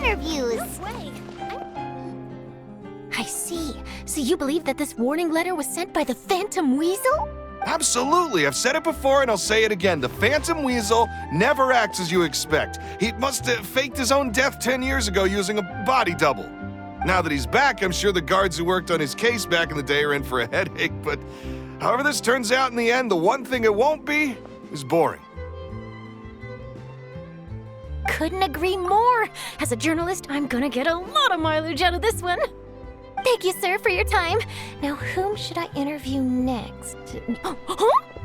interviews. No way. I see. So you believe that this warning letter was sent by the Phantom Weasel? Absolutely, I've said it before and I'll say it again. The Phantom Weasel never acts as you expect. He must have faked his own death 10 years ago using a body double. Now that he's back, I'm sure the guards who worked on his case back in the day are in for a headache, but however this turns out in the end, the one thing it won't be is boring. Couldn't agree more. As a journalist, I'm gonna get a lot of mileage out of this one. Thank you, sir, for your time. Now, whom should I interview next? Huh?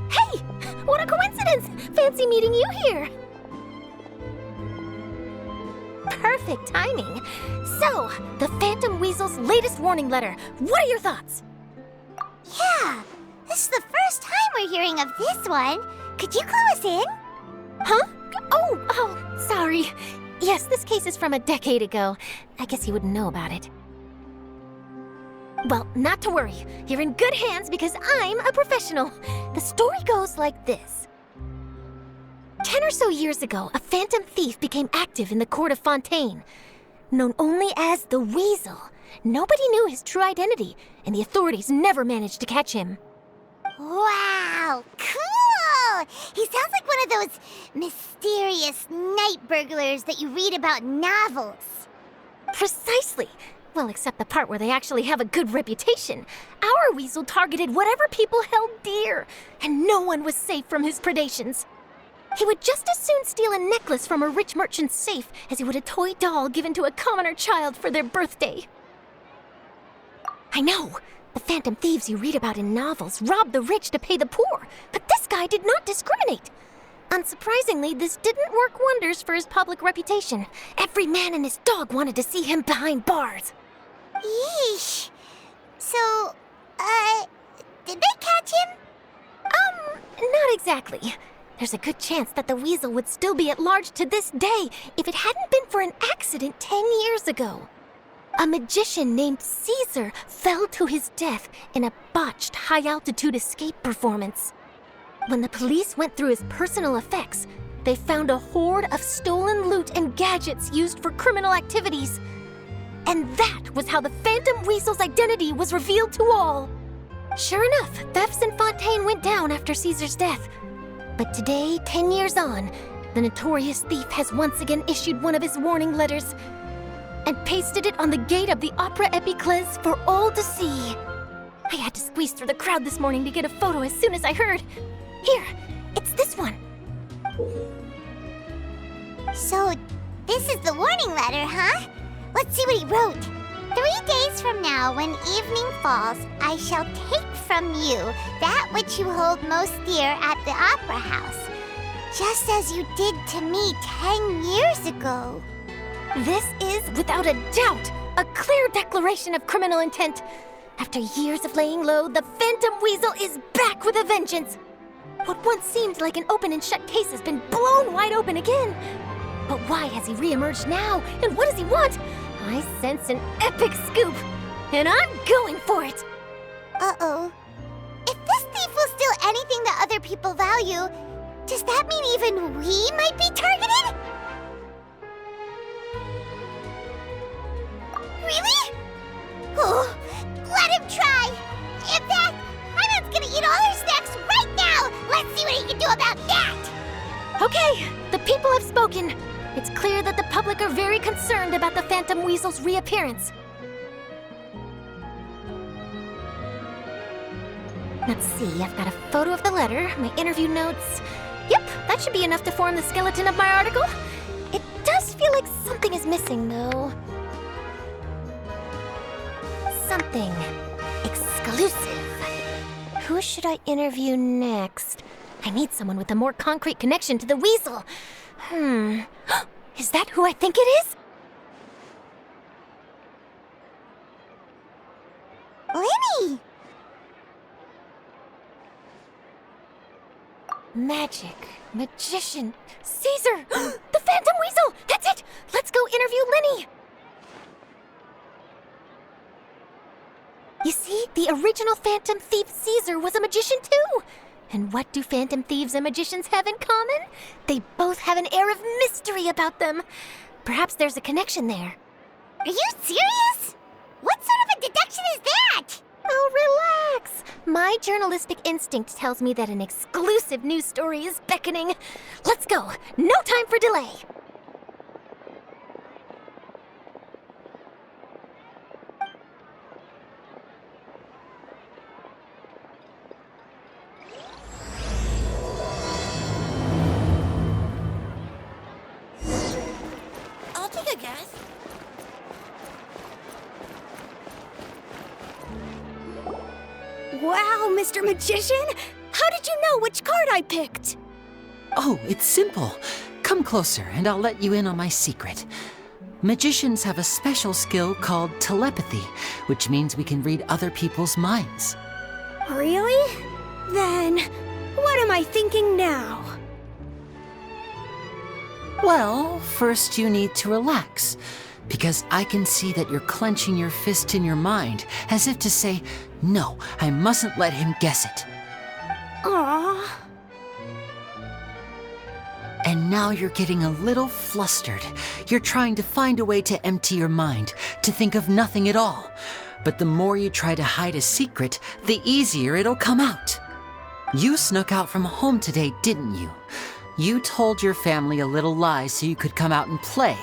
Hey! What a coincidence! Fancy meeting you here. Perfect timing. So, the Phantom Weasel's latest warning letter. What are your thoughts? Yeah, this is the first time we're hearing of this one. Could you clue us in? Huh? Oh, sorry. Yes, this case is from a decade ago. I guess you wouldn't know about it. Well, not to worry. You're in good hands because I'm a professional. The story goes like this. 10 or so years ago, a phantom thief became active in the court of Fontaine. Known only as the Weasel, nobody knew his true identity, and the authorities never managed to catch him. Wow, cool! He sounds like one of those mysterious night burglars that you read about in novels. Precisely. Well, except the part where they actually have a good reputation. Our Weasel targeted whatever people held dear, and no one was safe from his predations. He would just as soon steal a necklace from a rich merchant's safe as he would a toy doll given to a commoner child for their birthday. I know, the phantom thieves you read about in novels rob the rich to pay the poor, but this guy did not discriminate. Unsurprisingly, this didn't work wonders for his public reputation. Every man and his dog wanted to see him behind bars. Yeesh. So, did they catch him? Not exactly. There's a good chance that the Weasel would still be at large to this day if it hadn't been for an accident 10 years ago. A magician named Caesar fell to his death in a botched high-altitude escape performance. When the police went through his personal effects, they found a hoard of stolen loot and gadgets used for criminal activities. And that was how the Phantom Weasel's identity was revealed to all. Sure enough, thefts in Fontaine went down after Caesar's death. But today, 10 years on, the notorious thief has once again issued one of his warning letters and pasted it on the gate of the Opera Epiclese for all to see. I had to squeeze through the crowd this morning to get a photo as soon as I heard. Here, it's this one. So, this is the warning letter, huh? Let's see what he wrote. 3 days from now, when evening falls, I shall take from you that which you hold most dear at the Opera House, just as you did to me 10 years ago. This is, without a doubt, a clear declaration of criminal intent. After years of laying low, the Phantom Weasel is back with a vengeance. What once seemed like an open and shut case has been blown wide open again. But why has he reemerged now, and what does he want? I sense an epic scoop, and I'm going for it! Uh-oh. If this thief will steal anything that other people value, does that mean even we might be targeted? Really? Oh, let him try! In fact, I'm gonna eat all her snacks right now! Let's see what he can do about that! Okay, the people have spoken. It's clear that the public are very concerned about the Phantom Weasel's reappearance. Let's see, I've got a photo of the letter, my interview notes. Yep, that should be enough to form the skeleton of my article. It does feel like something is missing, though. Something exclusive. Who should I interview next? I need someone with a more concrete connection to the Weasel. Is that who I think it is? Lenny! Magic, magician, Caesar! The Phantom Weasel! That's it! Let's go interview Lenny! You see, the original Phantom Thief Caesar was a magician too! And what do Phantom Thieves and magicians have in common? They both have an air of mystery about them. Perhaps there's a connection there. Are you serious? What sort of a deduction is that? Oh, relax. My journalistic instinct tells me that an exclusive news story is beckoning. Let's go. No time for delay. I'll take a guess. Wow, Mr. Magician! How did you know which card I picked? Oh, it's simple. Come closer and I'll let you in on my secret. Magicians have a special skill called telepathy, which means we can read other people's minds. Really? Then, what am I thinking now? Well, first you need to relax, because I can see that you're clenching your fist in your mind, as if to say, no, I mustn't let him guess it. Aww. And now you're getting a little flustered. You're trying to find a way to empty your mind, to think of nothing at all. But the more you try to hide a secret, the easier it'll come out. You snuck out from home today, didn't you? You told your family a little lie so you could come out and play.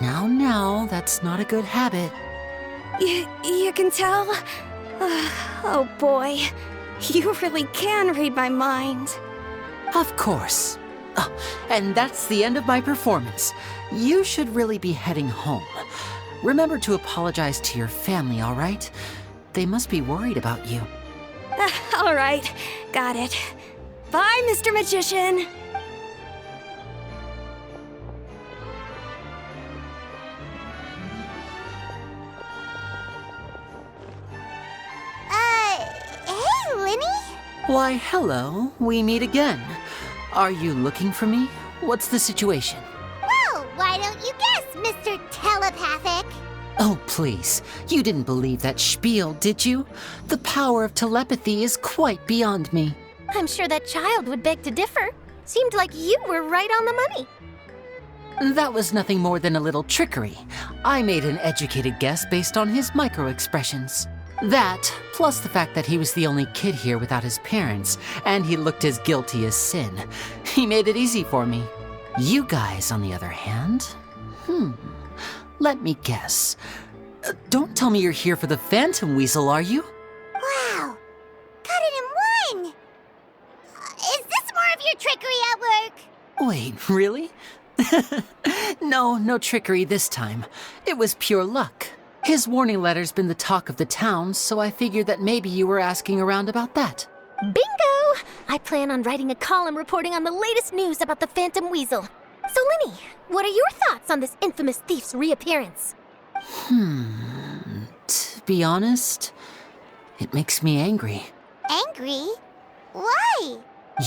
Now, that's not a good habit. You can tell? Oh boy, you really can read my mind. Of course. Oh, and that's the end of my performance. You should really be heading home. Remember to apologize to your family, all right? They must be worried about you. All right, got it. Bye, Mr. Magician. Hey, Linny? Why, hello. We meet again. Are you looking for me? What's the situation? Well, why don't you guess, Mr. Telepathic? Oh, please. You didn't believe that spiel, did you? The power of telepathy is quite beyond me. I'm sure that child would beg to differ. Seemed like you were right on the money. That was nothing more than a little trickery. I made an educated guess based on his micro-expressions. That, plus the fact that he was the only kid here without his parents, and he looked as guilty as sin. He made it easy for me. You guys, on the other hand, let me guess. Don't tell me you're here for the Phantom Weasel, are you? Wow, got it in one. Is this more of your trickery at work? Wait, really? No trickery this time. It was pure luck. His warning letter's been the talk of the town, so I figured that maybe you were asking around about that. Bingo! I plan on writing a column reporting on the latest news about the Phantom Weasel. So, Linny, what are your thoughts on this infamous thief's reappearance? To be honest, it makes me angry. Angry? Why?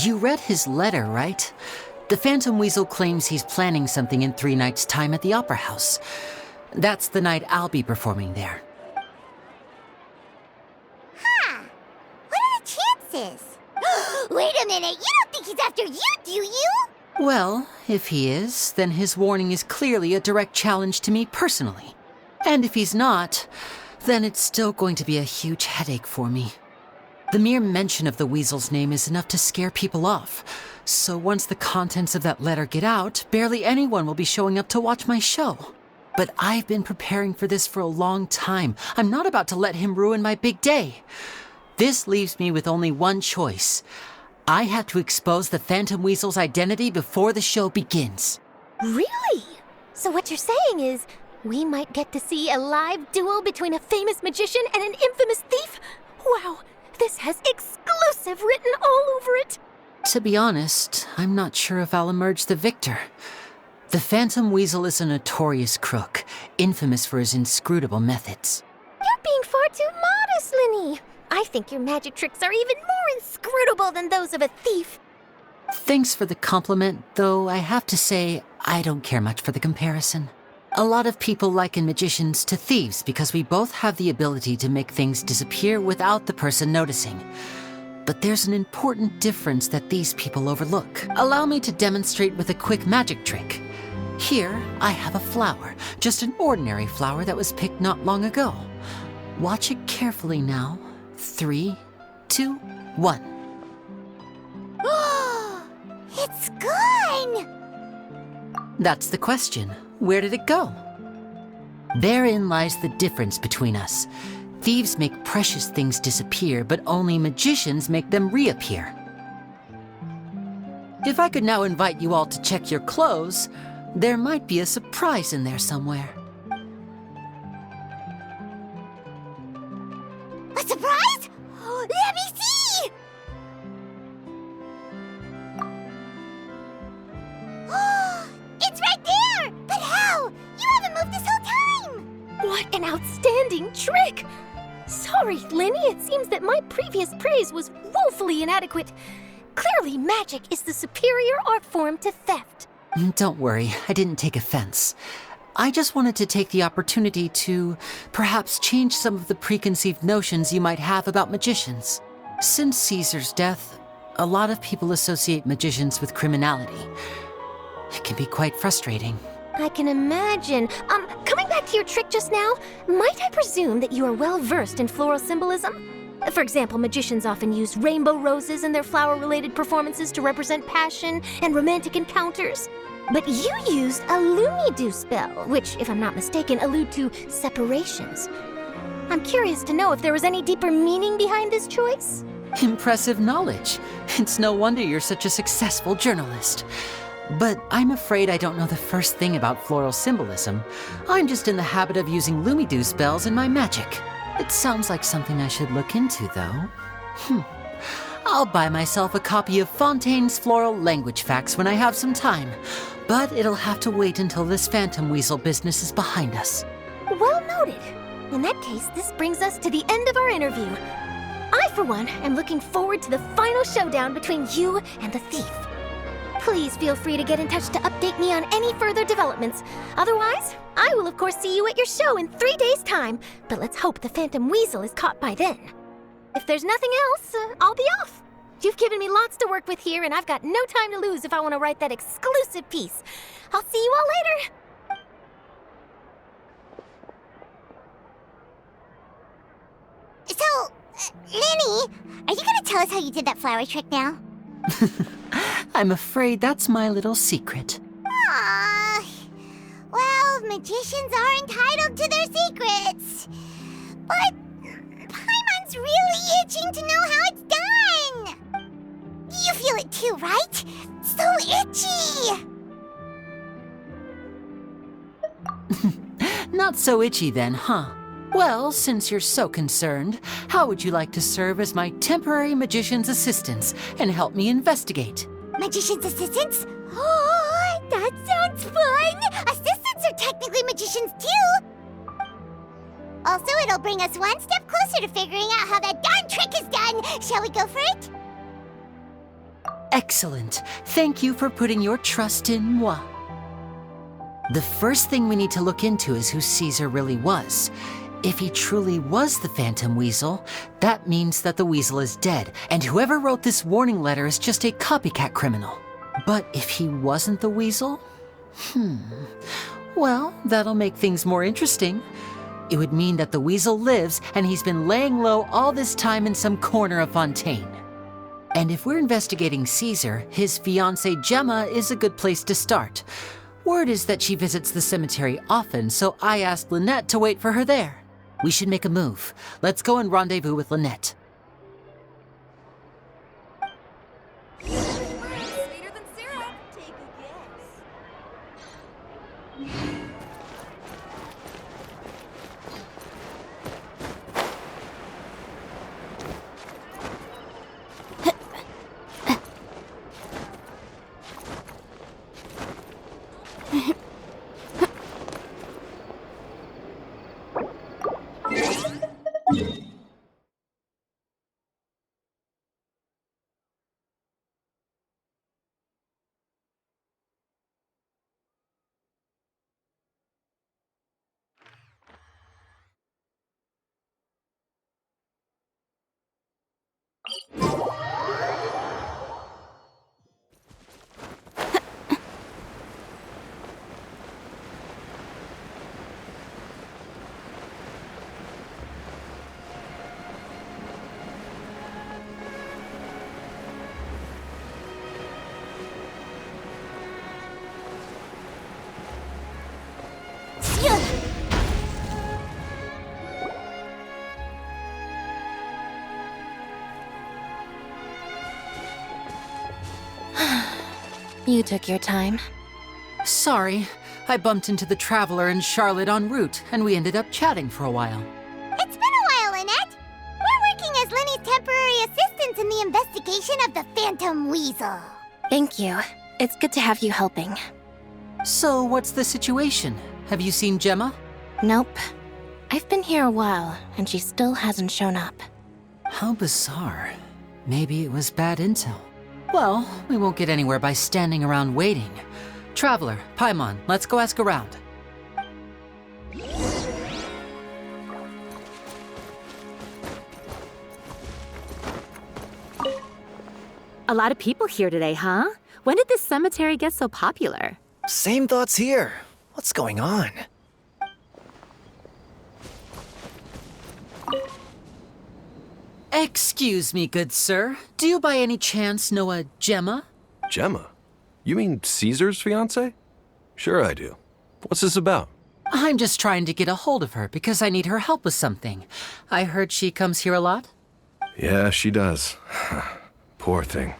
You read his letter, right? The Phantom Weasel claims he's planning something in 3 nights' time at the Opera House. That's the night I'll be performing there. Huh. What are the chances? Wait a minute, you don't think he's after you, do you? Well, if he is, then his warning is clearly a direct challenge to me personally. And if he's not, then it's still going to be a huge headache for me. The mere mention of the Weasel's name is enough to scare people off. So once the contents of that letter get out, barely anyone will be showing up to watch my show. But I've been preparing for this for a long time. I'm not about to let him ruin my big day. This leaves me with only one choice. I have to expose the Phantom Weasel's identity before the show begins. Really? So what you're saying is, we might get to see a live duel between a famous magician and an infamous thief? Wow, this has exclusive written all over it. To be honest, I'm not sure if I'll emerge the victor. The Phantom Weasel is a notorious crook, infamous for his inscrutable methods. You're being far too modest, Linny. I think your magic tricks are even more inscrutable than those of a thief. Thanks for the compliment, though I have to say, I don't care much for the comparison. A lot of people liken magicians to thieves because we both have the ability to make things disappear without the person noticing. But there's an important difference that these people overlook. Allow me to demonstrate with a quick magic trick. Here, I have a flower, just an ordinary flower that was picked not long ago. Watch it carefully now. 3, 2, 1. It's gone! That's the question. Where did it go? Therein lies the difference between us. Thieves make precious things disappear, but only magicians make them reappear. If I could now invite you all to check your clothes, there might be a surprise in there somewhere. A surprise? Let me see! It's right there! But how? You haven't moved this whole time! What an outstanding trick! Sorry, Lenny, it seems that my previous praise was woefully inadequate. Clearly, magic is the superior art form to theft. Don't worry, I didn't take offense. I just wanted to take the opportunity to perhaps change some of the preconceived notions you might have about magicians. Since Caesar's death, a lot of people associate magicians with criminality. It can be quite frustrating. I can imagine. Coming back to your trick just now, might I presume that you are well versed in floral symbolism? For example, magicians often use rainbow roses in their flower-related performances to represent passion and romantic encounters. But you used a Lumidu spell, which, if I'm not mistaken, allude to separations. I'm curious to know if there was any deeper meaning behind this choice? Impressive knowledge. It's no wonder you're such a successful journalist. But I'm afraid I don't know the first thing about floral symbolism. I'm just in the habit of using Lumidu spells in my magic. It sounds like something I should look into, though. I'll buy myself a copy of Fontaine's Floral Language Facts when I have some time. But it'll have to wait until this phantom weasel business is behind us. Well noted. In that case, this brings us to the end of our interview. I, for one, am looking forward to the final showdown between you and the thief. Please feel free to get in touch to update me on any further developments. Otherwise, I will of course see you at your show in 3 days' time, but let's hope the Phantom Weasel is caught by then. If there's nothing else, I'll be off. You've given me lots to work with here, and I've got no time to lose if I want to write that exclusive piece. I'll see you all later. So, Lenny, are you gonna tell us how you did that flower trick now? I'm afraid that's my little secret. Aww. Well, magicians are entitled to their secrets. But Paimon's really itching to know how it's done. You feel it too, right? So itchy. Not so itchy then, huh? Well, since you're so concerned, how would you like to serve as my temporary magician's assistants and help me investigate? Magician's assistants? Oh, that sounds fun! Assistants are technically magicians too! Also, it'll bring us one step closer to figuring out how that darn trick is done! Shall we go for it? Excellent. Thank you for putting your trust in moi. The first thing we need to look into is who Caesar really was. If he truly was the Phantom Weasel, that means that the weasel is dead, and whoever wrote this warning letter is just a copycat criminal. But if he wasn't the weasel? Well, that'll make things more interesting. It would mean that the weasel lives, and he's been laying low all this time in some corner of Fontaine. And if we're investigating Caesar, his fiancée Gemma is a good place to start. Word is that she visits the cemetery often, so I asked Lynette to wait for her there. We should make a move. Let's go and rendezvous with Lynette. Sweeter than syrup. Take a guess. You took your time. Sorry, I bumped into the Traveler and Charlotte en route, and we ended up chatting for a while. It's been a while, Annette. We're working as Lenny's temporary assistants in the investigation of the Phantom Weasel. Thank you. It's good to have you helping. So, what's the situation? Have you seen Gemma? Nope. I've been here a while, and she still hasn't shown up. How bizarre. Maybe it was bad intel. Well, we won't get anywhere by standing around waiting. Traveler, Paimon, let's go ask around. A lot of people here today, huh? When did this cemetery get so popular? Same thoughts here. What's going on? Excuse me, good sir. Do you by any chance know a Gemma? Gemma? You mean Caesar's fiancé? Sure I do. What's this about? I'm just trying to get a hold of her because I need her help with something. I heard she comes here a lot. Yeah, she does. Poor thing.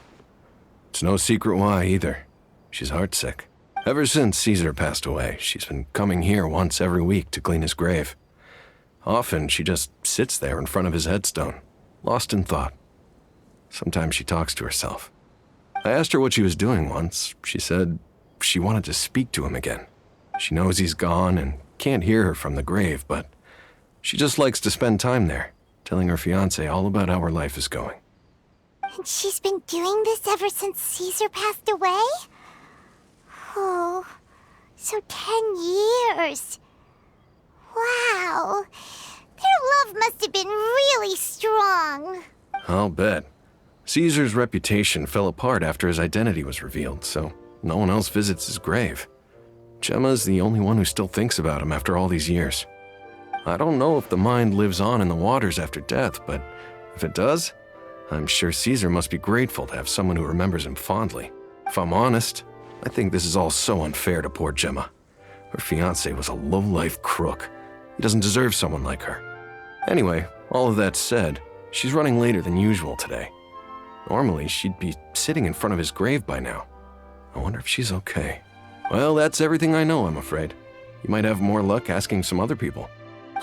It's no secret why either. She's heartsick. Ever since Caesar passed away, she's been coming here once every week to clean his grave. Often she just sits there in front of his headstone, lost in thought. Sometimes she talks to herself. I asked her what she was doing once. She said she wanted to speak to him again. She knows he's gone and can't hear her from the grave, but she just likes to spend time there, telling her fiancé all about how her life is going. And she's been doing this ever since Caesar passed away? Oh, so 10 years. Wow. Their love must have been really strong. I'll bet. Caesar's reputation fell apart after his identity was revealed, so no one else visits his grave. Gemma's the only one who still thinks about him after all these years. I don't know if the mind lives on in the waters after death, but if it does, I'm sure Caesar must be grateful to have someone who remembers him fondly. If I'm honest, I think this is all so unfair to poor Gemma. Her fiancé was a low-life crook. He doesn't deserve someone like her. Anyway, all of that said, she's running later than usual today. Normally, she'd be sitting in front of his grave by now. I wonder if she's okay. Well, that's everything I know, I'm afraid. You might have more luck asking some other people.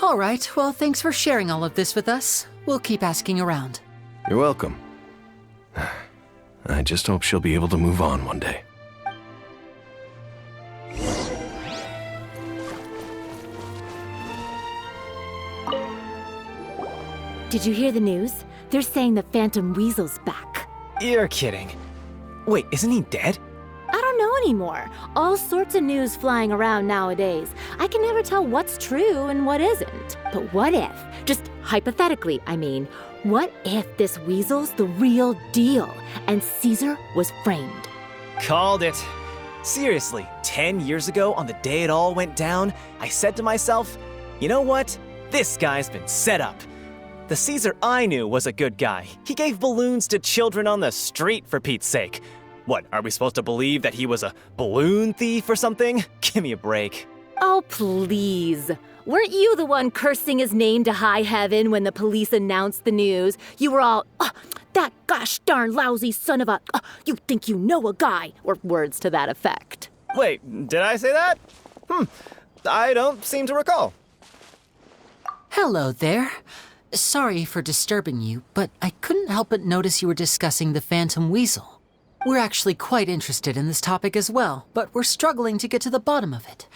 All right, well, thanks for sharing all of this with us. We'll keep asking around. You're welcome. I just hope she'll be able to move on one day. Did you hear the news? They're saying the Phantom Weasel's back. You're kidding. Wait, isn't he dead? I don't know anymore. All sorts of news flying around nowadays. I can never tell what's true and what isn't. But what if, just hypothetically, I mean, what if this weasel's the real deal and Caesar was framed? Called it. Seriously, 10 years ago, on the day it all went down, I said to myself, you know what? This guy's been set up. The Caesar I knew was a good guy. He gave balloons to children on the street, for Pete's sake. What, are we supposed to believe that he was a balloon thief or something? Give me a break. Oh, please. Weren't you the one cursing his name to high heaven when the police announced the news? You were all, that gosh darn lousy son of a, you think you know a guy, or words to that effect. Wait, did I say that? I don't seem to recall. Hello there. Sorry for disturbing you, but I couldn't help but notice you were discussing the Phantom Weasel. We're actually quite interested in this topic as well, but we're struggling to get to the bottom of it.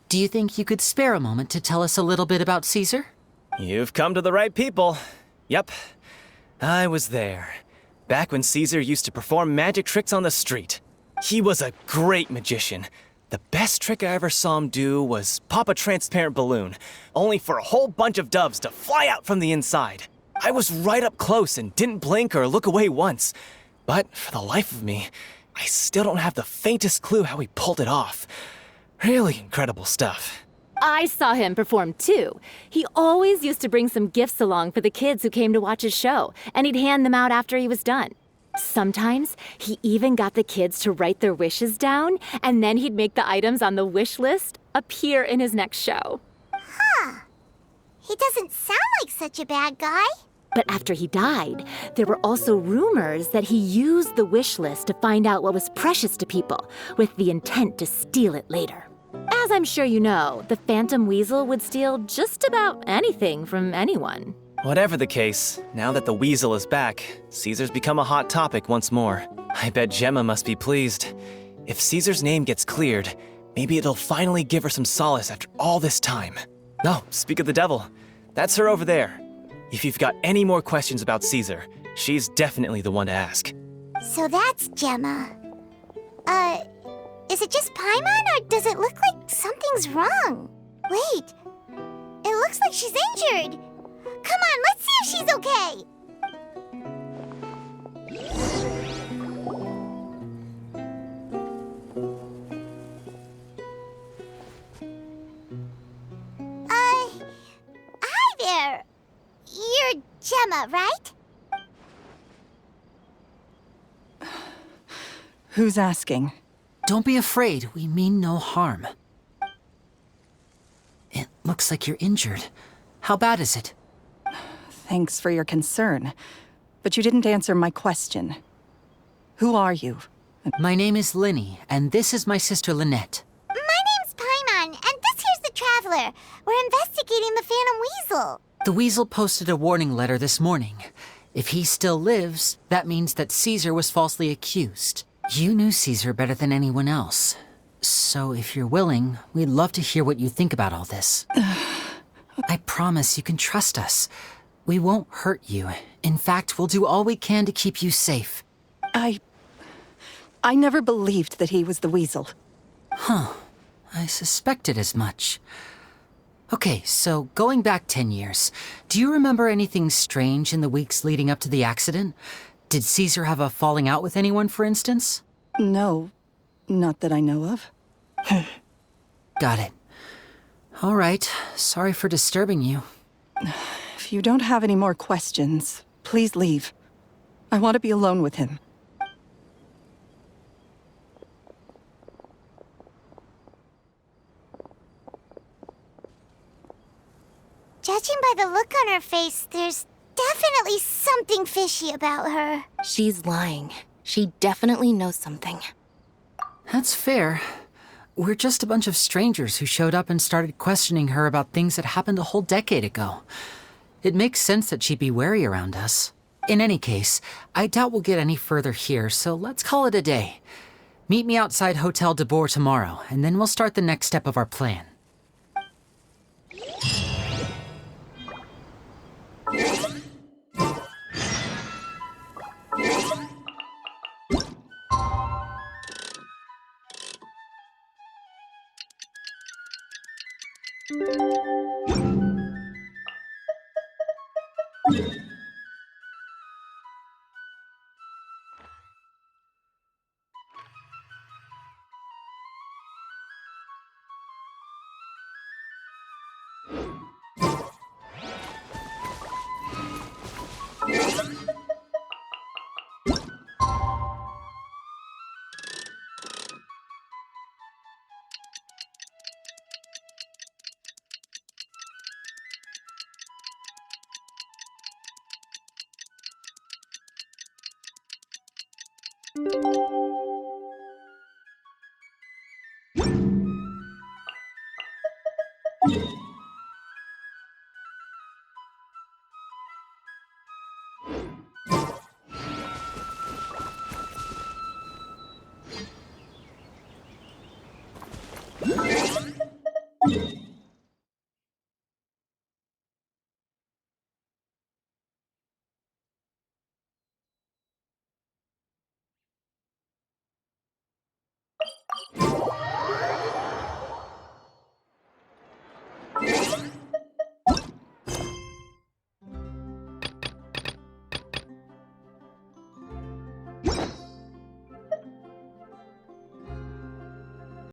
Do you think you could spare a moment to tell us a little bit about Caesar? You've come to the right people. Yep, I was there. Back when Caesar used to perform magic tricks on the street. He was a great magician. The best trick I ever saw him do was pop a transparent balloon, only for a whole bunch of doves to fly out from the inside. I was right up close and didn't blink or look away once. But for the life of me, I still don't have the faintest clue how he pulled it off. Really incredible stuff. I saw him perform too. He always used to bring some gifts along for the kids who came to watch his show, and he'd hand them out after he was done. Sometimes he even got the kids to write their wishes down, and then he'd make the items on the wish list appear in his next show. He doesn't sound like such a bad guy. But after he died, there were also rumors that he used the wish list to find out what was precious to people, with the intent to steal it later. As I'm sure you know, the Phantom Weasel would steal just about anything from anyone. Whatever the case, now that the Weasel is back, Caesar's become a hot topic once more. I bet Gemma must be pleased. If Caesar's name gets cleared, maybe it'll finally give her some solace after all this time. No, speak of the devil. That's her over there. If you've got any more questions about Caesar, she's definitely the one to ask. So that's Gemma. Is it just Paimon, or does it look like something's wrong? Wait, it looks like she's injured. Come on, let's see if she's okay. Hi there. You're Gemma, right? Who's asking? Don't be afraid, we mean no harm. It looks like you're injured. How bad is it? Thanks for your concern, but you didn't answer my question. Who are you? My name is Linny, and this is my sister Lynette. My name's Paimon, and this here's the Traveler. We're investigating the Phantom Weasel. The Weasel posted a warning letter this morning. If he still lives, that means that Caesar was falsely accused. You knew Caesar better than anyone else. So if you're willing, we'd love to hear what you think about all this. I promise you can trust us. We won't hurt you. In fact, we'll do all we can to keep you safe. I never believed that he was the Weasel. I suspected as much. Okay, so going back 10 years, do you remember anything strange in the weeks leading up to the accident? Did Caesar have a falling out with anyone, for instance? No, not that I know of. Got it. All right, sorry for disturbing you. If you don't have any more questions, please leave. I want to be alone with him. Judging by the look on her face, there's definitely something fishy about her. She's lying. She definitely knows something. That's fair. We're just a bunch of strangers who showed up and started questioning her about things that happened a whole decade ago. It makes sense that she'd be wary around us. In any case, I doubt we'll get any further here, so let's call it a day. Meet me outside Hotel de Boer tomorrow, and then we'll start the next step of our plan.